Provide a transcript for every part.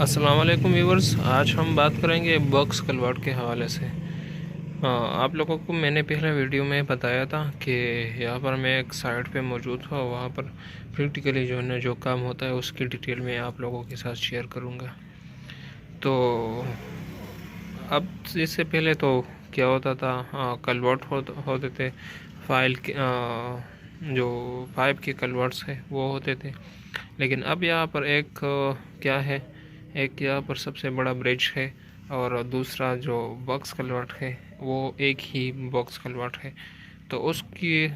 अस्सलाम वालेकुम व्यूवर्स। आज हम बात करेंगे बॉक्स कलवर्ट के हवाले से। आप लोगों को मैंने पहले वीडियो में बताया था कि यहाँ पर मैं एक साइट पे मौजूद हूँ, वहाँ पर प्रैक्टिकली जो है ना जो काम होता है उसकी डिटेल में आप लोगों के साथ शेयर करूँगा। तो अब इससे पहले तो क्या होता था, कलवर्ट होते थे फाइल के, जो पाइप के कलवर्ट्स है वो होते थे। लेकिन अब यहाँ पर एक क्या है, एक यहाँ पर सबसे बड़ा ब्रिज है और दूसरा जो बॉक्स कलवर्ट है वो एक ही बॉक्स कलवर्ट है। तो उसकी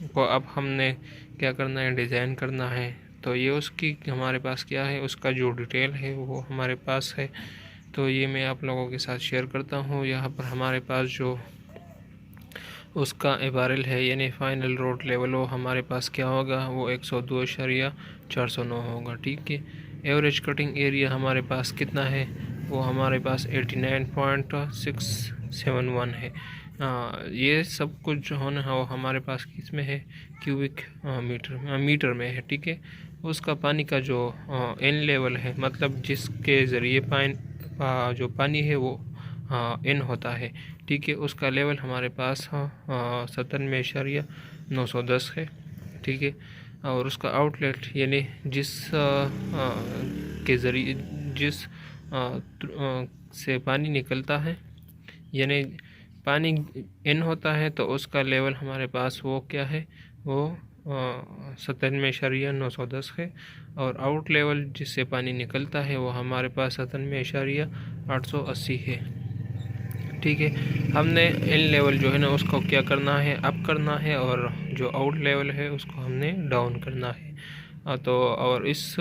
को अब हमने क्या करना है, डिज़ाइन करना है। तो ये उसकी हमारे पास क्या है, उसका जो डिटेल है वो हमारे पास है। तो ये मैं आप लोगों के साथ शेयर करता हूँ। यहाँ पर हमारे पास जो उसका एबारल है यानी फाइनल रोड लेवल, वो हमारे पास क्या होगा, वो 102.409 होगा। ठीक है। एवरेज कटिंग एरिया हमारे पास कितना है, वो हमारे पास 89.671 है। ये सब कुछ जो है ना वो हमारे पास किस में है, क्यूबिक मीटर में है। ठीक है। उसका पानी का जो एन लेवल है, मतलब जिसके ज़रिए जो पानी है वो एन होता है। ठीक है। उसका लेवल हमारे पास 97.910 है। ठीक है। और उसका आउटलेट यानी के ज़रिए जिस से पानी निकलता है, यानी पानी इन होता है, तो उसका लेवल हमारे पास वो क्या है, वो 97.910 है। और आउट लेवल जिससे पानी निकलता है वो हमारे पास 97.880 है। ठीक है। हमने इन लेवल जो है ना उसको क्या करना है, अप करना है, और जो आउट लेवल है उसको हमने डाउन करना है। तो और इस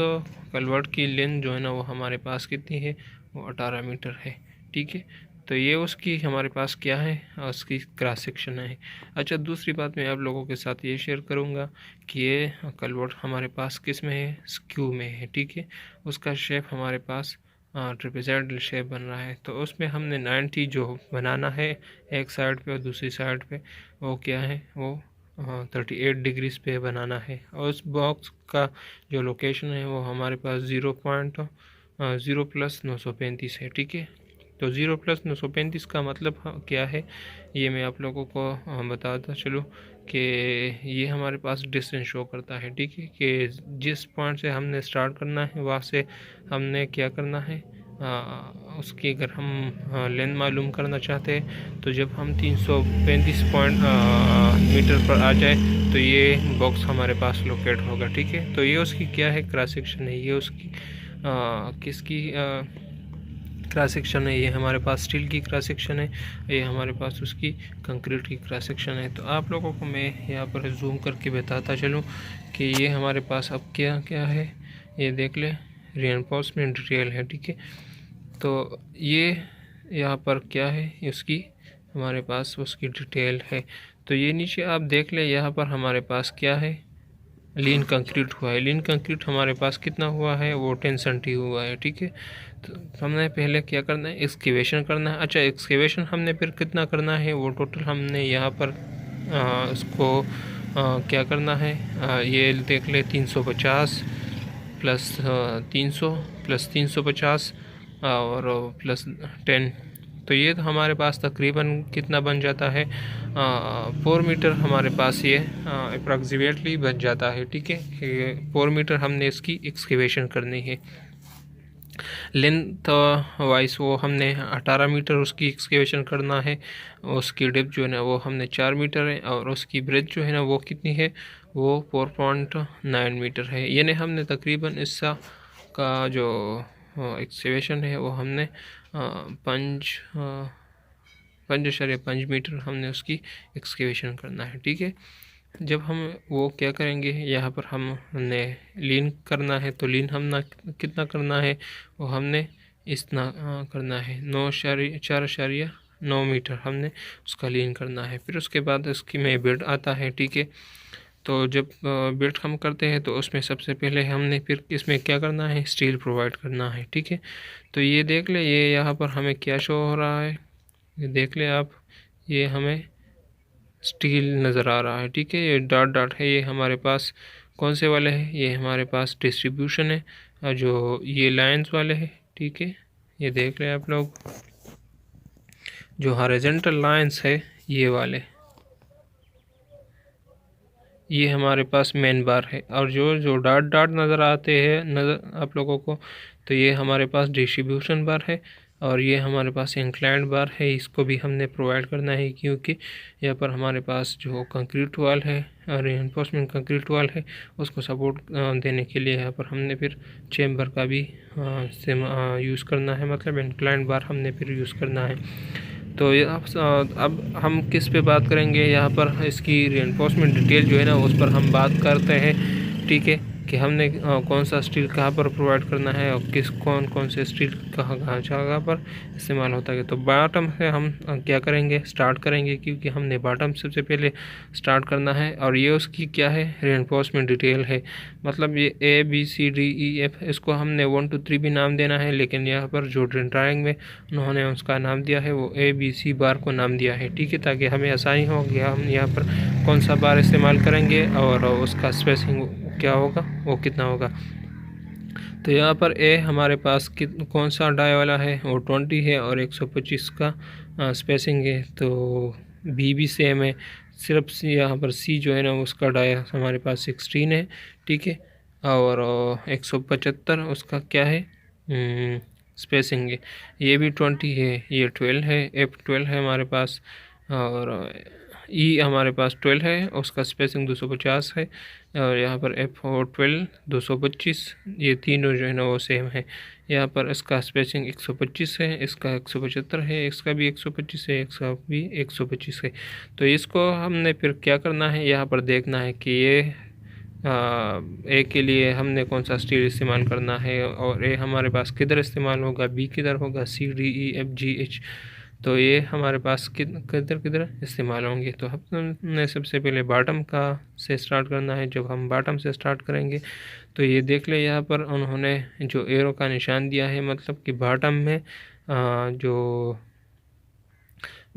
कलवर्ट की लेंथ जो है ना वो हमारे पास कितनी है, वो 18 मीटर है। ठीक है। तो ये उसकी हमारे पास क्या है, उसकी क्रॉस सेक्शन है। अच्छा, दूसरी बात मैं आप लोगों के साथ ये शेयर करूँगा कि ये कलवर्ट हमारे पास किस में है, स्क्यू में है। ठीक है। उसका शेप हमारे पास ट्रिपेज़ॉइडल शेप बन रहा है। तो उसमें हमने 90 जो बनाना है एक साइड पे और दूसरी साइड पे, वो क्या है, वो 38 डिग्रीज पे बनाना है। और उस बॉक्स का जो लोकेशन है वो हमारे पास 0.0+935 है। ठीक है। तो 0+935 का मतलब क्या है, ये मैं आप लोगों को बताता चलूँ कि ये हमारे पास डिस्टेंस शो करता है। ठीक है। कि जिस पॉइंट से हमने स्टार्ट करना है वहाँ से हमने क्या करना है, उसकी अगर हम लेंथ मालूम करना चाहते हैं तो जब हम 335 मीटर पर आ जाए तो ये बॉक्स हमारे पास लोकेट होगा। ठीक है। तो ये उसकी क्या है, क्रॉस सेक्शन है। ये उसकी किसकी क्रॉस सेक्शन है, ये हमारे पास स्टील की क्रॉस सेक्शन है, ये हमारे पास उसकी कंक्रीट की क्रॉस सेक्शन है। तो आप लोगों को मैं यहाँ पर जूम करके बताता चलूँ कि ये हमारे पास अब क्या क्या है, ये देख ले, रीइंफोर्समेंट डिटेल है। ठीक है। तो ये यहाँ पर क्या है, उसकी हमारे पास उसकी डिटेल है। तो ये नीचे आप देख ले, यहाँ पर हमारे पास क्या है, लीन कंक्रीट हुआ है। लीन कंक्रीट हमारे पास कितना हुआ है, वो 10 सेंटी हुआ है। ठीक है। तो हमने पहले क्या करना है, एक्सकेवेशन करना है। अच्छा, एक्सकेवेशन हमने फिर कितना करना है, वो टोटल हमने यहाँ पर उसको क्या करना है, ये देख ले, 350 प्लस 300 प्लस 350 और प्लस 10। तो ये तो हमारे पास तकरीबन कितना बन जाता है, 4 मीटर हमारे पास ये अप्रॉक्सीमेटली बन जाता है। ठीक है। 4 मीटर हमने इसकी एक्सकेवेशन करनी है। लेंथ वाइज वो हमने 18 मीटर उसकी एक्सकेवेशन करना है। उसकी डेप्थ जो है ना वो हमने 4 मीटर है, और उसकी ब्रेथ जो है ना वो कितनी है, वो 4.9 मीटर है। यानी हमने तकरीबन इसका का जो एक्सकेवेशन है वो हमने 5.5 मीटर हमने उसकी एक्सकेवेशन करना है। ठीक है। जब हम वो क्या करेंगे, यहाँ पर हमने लीन करना है, तो लीन हमने कितना करना है, वो हमने इतना करना है, 4.9 मीटर हमने उसका लीन करना है। फिर उसके बाद उसकी में बेल्ट आता है। ठीक है। तो जब बेल्ट हम करते हैं तो उसमें सबसे पहले हमने फिर इसमें क्या करना है, स्टील प्रोवाइड करना है। ठीक है। तो ये देख ले, ये यहाँ पर हमें क्या शो हो रहा है, ये देख ले आप, ये हमें स्टील नज़र आ रहा है। ठीक है। ये डॉट डॉट है, ये हमारे पास कौन से वाले हैं, ये हमारे पास डिस्ट्रीब्यूशन है, और जो ये लाइंस वाले हैं ठीक है। ये देख लें आप लोग, जो हॉरिजॉन्टल लाइंस है ये वाले, ये हमारे पास मेन बार है, और जो जो डॉट डॉट नज़र आते हैं नज़र आप लोगों को, तो ये हमारे पास डिस्ट्रीब्यूशन बार है, और ये हमारे पास इंक्लाइंड बार है। इसको भी हमने प्रोवाइड करना है, क्योंकि यहाँ पर हमारे पास जो कंक्रीट वाल है और रिइंफोर्समेंट कंक्रीट वाल है उसको सपोर्ट देने के लिए यहाँ पर हमने फिर चेम्बर का भी यूज़ करना है, मतलब इंक्लाइंड बार हमने फिर यूज़ करना है। तो ये अब हम किस पे बात करेंगे, यहाँ पर इसकी रिइंफोर्समेंट डिटेल जो है ना उस पर हम बात करते हैं, ठीक है, कि हमने कौन सा स्टील कहाँ पर प्रोवाइड करना है और कौन से स्टील कहाँ जगह पर इस्तेमाल होता है। तो बॉटम से हम क्या करेंगे, स्टार्ट करेंगे, क्योंकि हमने बॉटम सबसे पहले स्टार्ट करना है, और ये उसकी क्या है, रिइंफोर्समेंट डिटेल है। मतलब ये ABCDEF, इसको हमने 1 2 3 भी नाम देना है, लेकिन यहाँ पर जो ड्राइंग में उन्होंने उसका नाम दिया है वो ABC बार को नाम दिया है, ठीक है, ताकि हमें आसानी हो गया हम यहाँ पर कौन सा बार इस्तेमाल करेंगे और उसका स्पेसिंग क्या होगा, वो कितना होगा। तो यहाँ पर ए हमारे पास कौन सा डाई वाला है, वो 20 है और 125 का स्पेसिंग है। तो बी भी सेम है, सिर्फ यहाँ पर सी जो है ना उसका डाई हमारे पास 16 है, ठीक है, और 175 उसका क्या है स्पेसिंग है। ये भी 20 है, ये 12 है, F12 है हमारे पास, और ई हमारे पास 12 है, उसका स्पेसिंग 250 है, और यहाँ पर F12 225, ये तीनों जो है ना वो सेम है। यहाँ पर इसका स्पेसिंग 125 है, इसका 175 है, इसका भी 125 है, इसका भी 125 है। तो इसको हमने फिर क्या करना है, यहाँ पर देखना है कि ये ए के लिए हमने कौन सा स्टील इस्तेमाल करना है, और ए हमारे पास किधर इस्तेमाल होगा, बी किधर होगा, CDEFGH, तो ये हमारे पास किधर इस्तेमाल होंगे। तो हमने सबसे पहले बॉटम का से स्टार्ट करना है। जब हम बॉटम से स्टार्ट करेंगे तो ये देख ले, यहाँ पर उन्होंने जो एरो का निशान दिया है, मतलब कि बॉटम में जो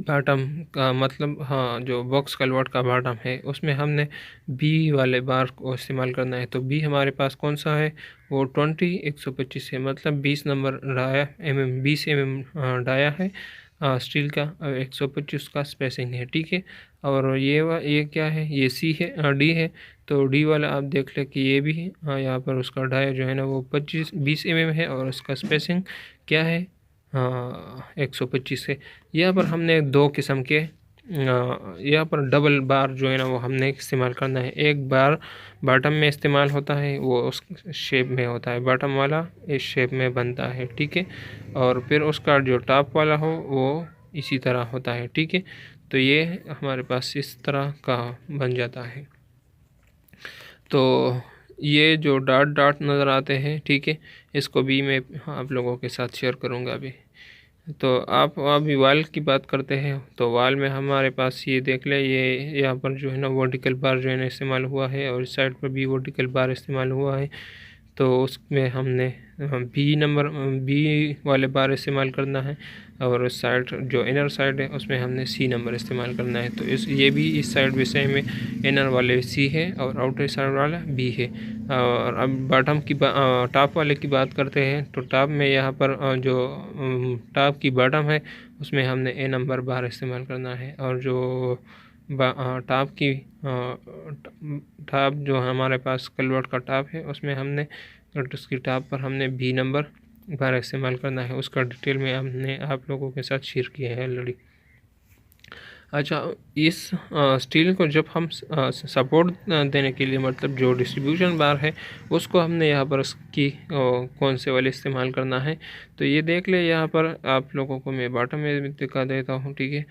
बॉटम का मतलब जो बॉक्स कलवर्ट का बॉटम है उसमें हमने बी वाले बार को इस्तेमाल करना है। तो बी हमारे पास कौन सा है, वो 20 125 है, मतलब 20 नंबर डाया 20 mm डाया है स्टील का, और 125 का स्पेसिंग है, ठीक है। और ये क्या है, ये सी है, डी है। तो डी वाला आप देख ले कि ये भी है, यहाँ पर उसका डाया जो है ना वो 20 mm है, और उसका स्पेसिंग क्या है, 125 है। यहाँ पर हमने दो किस्म के यहाँ पर डबल बार जो है ना वो हमने इस्तेमाल करना है। एक बार बॉटम में इस्तेमाल होता है, वो उस शेप में होता है, बॉटम वाला इस शेप में बनता है, ठीक है, और फिर उसका जो टॉप वाला हो वो इसी तरह होता है, ठीक है। तो ये हमारे पास इस तरह का बन जाता है। तो ये जो डॉट डॉट नज़र आते हैं, ठीक है, इसको भी मैं आप लोगों के साथ शेयर करूँगा अभी। तो आप अभी वाल की बात करते हैं, तो वाल में हमारे पास ये देख ले, ये यहाँ पर जो है ना वर्टिकल बार जो है ना इस्तेमाल हुआ है, और इस साइड पर भी वर्टिकल बार इस्तेमाल हुआ है। तो उसमें हमने बी वाले बार इस्तेमाल करना है, और इस साइड जो इनर साइड है उसमें हमने सी नंबर इस्तेमाल करना है। तो ये भी इस साइड भी सेम है, इनर वाले सी है और आउटर साइड वाला बी है। और अब बॉटम की टॉप वाले की बात करते हैं, तो टॉप में यहाँ पर जो टॉप की बॉटम है उसमें हमने ए नंबर बार इस्तेमाल करना है, और जो टॉप जो हमारे पास कलवर्ट का टॉप है उसमें हमने उसकी टॉप पर हमने बी नंबर बार इस्तेमाल करना है। उसका डिटेल में हमने आप लोगों के साथ शेयर किया है ऑलरेडी। अच्छा, इस स्टील को जब हम सपोर्ट देने के लिए, मतलब जो डिस्ट्रीब्यूशन बार है उसको हमने यहाँ पर उसकी कौन से वाले इस्तेमाल करना है, तो ये देख ले, यहाँ पर आप लोगों को मैं बॉटम में दिखा देता हूँ, ठीक है।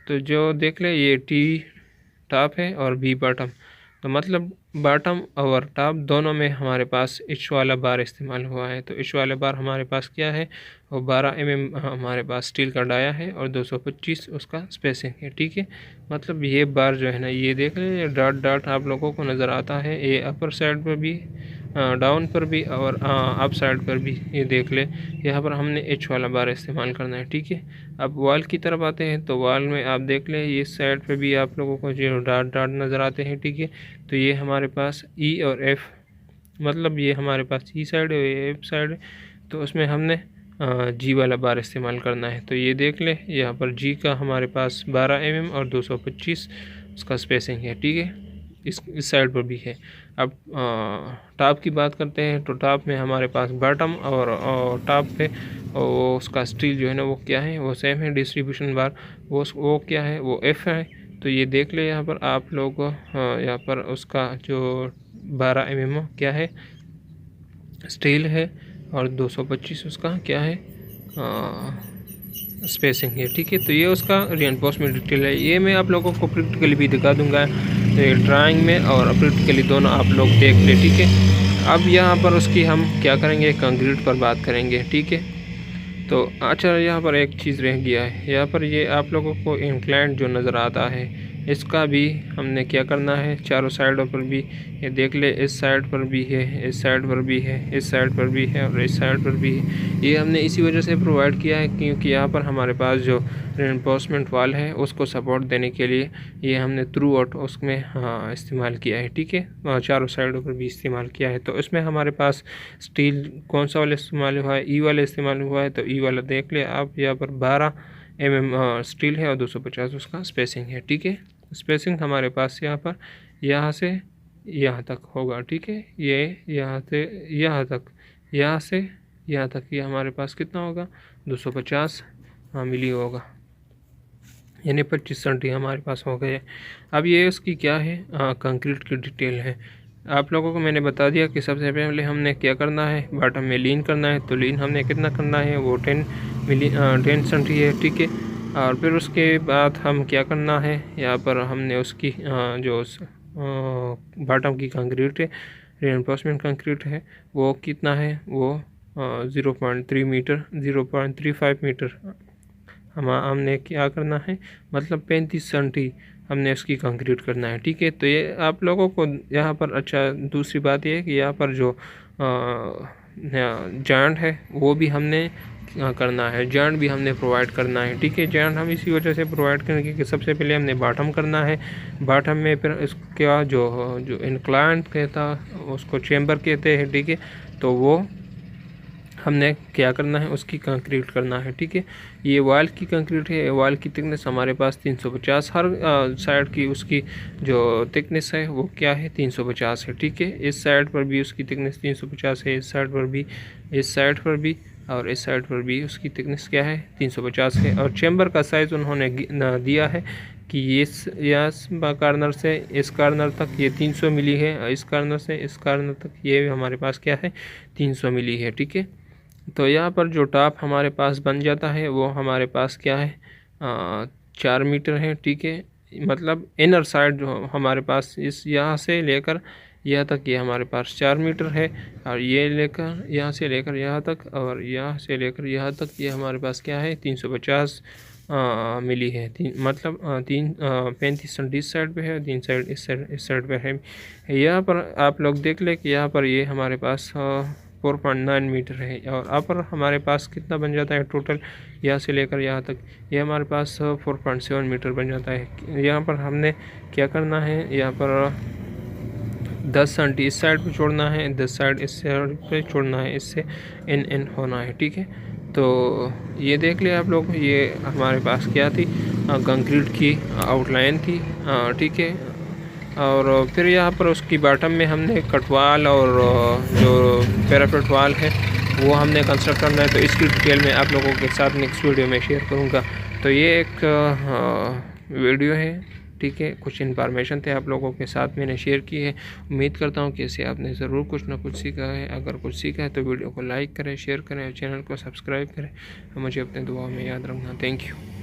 तो जो देख ले, ये टी टॉप है और बी बॉटम, तो मतलब बॉटम और टॉप दोनों में हमारे पास इच वाला बार इस्तेमाल हुआ है। तो इच वाला बार हमारे पास क्या है, वो 12 mm हमारे पास स्टील का डाया है, और 225 उसका स्पेसिंग है, ठीक है। मतलब ये बार जो है ना, ये देख ले, डॉट डॉट आप लोगों को नज़र आता है, ये अपर साइड पर भी, डाउन पर भी, और अप साइड पर भी, ये देख ले, यहाँ पर हमने एच वाला बार इस्तेमाल करना है, ठीक है। अब वॉल की तरफ आते हैं, तो वॉल में आप देख ले, इस साइड पे भी आप लोगों को जो डॉट डॉट नज़र आते हैं, ठीक है। तो ये हमारे पास ई और एफ, मतलब ये हमारे पास ई साइड है, एफ साइड है। तो उसमें हमने जी वाला बार इस्तेमाल करना है। तो ये देख ले, यहाँ पर जी का हमारे पास 12 mm और 225 उसका स्पेसिंग है, ठीक है। इस साइड पर भी है। अब टॉप की बात करते हैं, तो टॉप में हमारे पास बॉटम और टॉप पे वो उसका स्टील जो है ना वो क्या है, वो सेम है। डिस्ट्रीब्यूशन बार वो क्या है, वो एफ है। तो ये देख ले यहाँ पर आप लोग, यहाँ पर उसका जो 12 mm क्या है, स्टील है, और 225 उसका क्या है, स्पेसिंग है, ठीक है। तो ये उसका रीइंफोर्समेंट डिटेल है। ये मैं आप लोगों को प्रैक्टिकली भी दिखा दूंगा ड्राइंग में, और प्रैक्टिकली दोनों आप लोग देख ले, ठीक है। अब यहाँ पर उसकी हम क्या करेंगे, कंक्रीट पर बात करेंगे, ठीक है। तो अच्छा, यहाँ पर एक चीज़ रह गया है। यहाँ पर ये आप लोगों को इंक्लाइंट जो नज़र आता है, इसका भी हमने क्या करना है, चारों साइडों पर भी ये देख ले, इस साइड पर भी है, इस साइड पर भी है, इस साइड पर भी है, और इस साइड पर भी है। ये हमने इसी वजह से प्रोवाइड किया है क्योंकि यहाँ पर हमारे पास जो रेनफोर्समेंट वाल है उसको सपोर्ट देने के लिए ये हमने थ्रू आउट उसमें इस्तेमाल किया है, ठीक है। चारों साइडों पर भी इस्तेमाल किया है। तो इसमें हमारे पास स्टील कौन सा वाला इस्तेमाल हुआ है, ई वाला इस्तेमाल हुआ है। तो ई वाला देख ले आप, यहाँ पर 12 mm स्टील है और 250 उसका स्पेसिंग है, ठीक है। स्पेसिंग हमारे पास यहाँ पर यहाँ से यहाँ तक होगा, ठीक है। ये यहाँ से यहाँ तक, यहाँ से यहाँ तक, ये हमारे पास कितना होगा, 250 मिली होगा, यानी 25 सेंटी हमारे पास हो गए। अब ये उसकी क्या है, कंक्रीट की डिटेल है। आप लोगों को मैंने बता दिया कि सबसे पहले हमने क्या करना है, बॉटम में लीन करना है। तो लीन हमने कितना करना है, वो 10 सेंटी है, ठीक है। और फिर उसके बाद हम क्या करना है, यहाँ पर हमने उसकी जो बॉटम की कंक्रीट है, रेनफोर्समेंट कंक्रीट है, वो कितना है, वो 0.3 मीटर, 0.35 मीटर हमने क्या करना है, मतलब 35 सेंटी हमने इसकी कंक्रीट करना है, ठीक है। तो ये आप लोगों को यहाँ पर, अच्छा दूसरी बात ये है कि यहाँ पर जो जॉइंट है वो भी हमने करना है, जॉइंट भी हमने प्रोवाइड करना है, ठीक है। जॉइंट हम इसी वजह से प्रोवाइड करेंगे कि सबसे पहले हमने बॉटम करना है, बॉटम में फिर इसका जो इंक्लाइंट कहता उसको चेम्बर कहते हैं, ठीक है। तो वो हमने क्या करना है, उसकी कंक्रीट करना है, ठीक है। ये वॉल की कंक्रीट है, वॉल की थिकनेस हमारे पास 350, हर साइड की उसकी जो थिकनेस है वो क्या है, 350 है, ठीक है। इस साइड पर भी उसकी थिकनेस 350 है, इस साइड पर भी, इस साइड पर भी, और इस साइड पर भी उसकी थिकनेस क्या है, 350 है। और चेम्बर का साइज़ उन्होंने दिया है कि ये कॉर्नर से इस कॉर्नर तक ये 300 मिली है, इस कॉर्नर से इस कॉर्नर तक ये हमारे पास क्या है, 300 मिली है, ठीक है। तो यहाँ पर जो टॉप हमारे पास बन जाता है वो हमारे पास क्या है, 4 मीटर है, ठीक है। मतलब इनर साइड जो हमारे पास इस यहाँ से लेकर यहाँ तक ये हमारे पास 4 मीटर है, और ये लेकर यहाँ से लेकर यहाँ तक, और यहाँ से लेकर यहाँ तक ये हमारे पास क्या है, 350 मिली है। मतलब 35 सेंटी इस साइड पे है, 3 साइड इस साइड पे है। यहाँ पर आप लोग देख ले कि यहाँ पर ये हमारे पास 4.9 मीटर है, और अपर हमारे पास कितना बन जाता है टोटल, यहाँ से लेकर यहाँ तक ये हमारे पास 4.7 मीटर बन जाता है। यहाँ पर हमने क्या करना है, यहाँ पर 10 सेंटी इस साइड पे छोड़ना है, 10 साइड इस साइड पे छोड़ना है, इससे इन होना है, ठीक है। तो ये देख लिया आप लोग, ये हमारे पास क्या थी, कंक्रीट की आउटलाइन थी, ठीक है। और फिर यहाँ पर उसकी बॉटम में हमने कटवाल और जो पैरापेट वाल है वो हमने कंस्ट्रक्ट करना है। तो इसकी डिटेल में आप लोगों के साथ नेक्स्ट वीडियो में शेयर करूँगा। तो ये एक वीडियो है, ठीक है। कुछ इन्फॉर्मेशन थे आप लोगों के साथ मैंने शेयर की है। उम्मीद करता हूँ कि इससे आपने ज़रूर कुछ ना कुछ सीखा है। अगर कुछ सीखा है तो वीडियो को लाइक करें, शेयर करें, चैनल को सब्सक्राइब करें। मुझे अपने दुआओं में याद रखना। Thank you.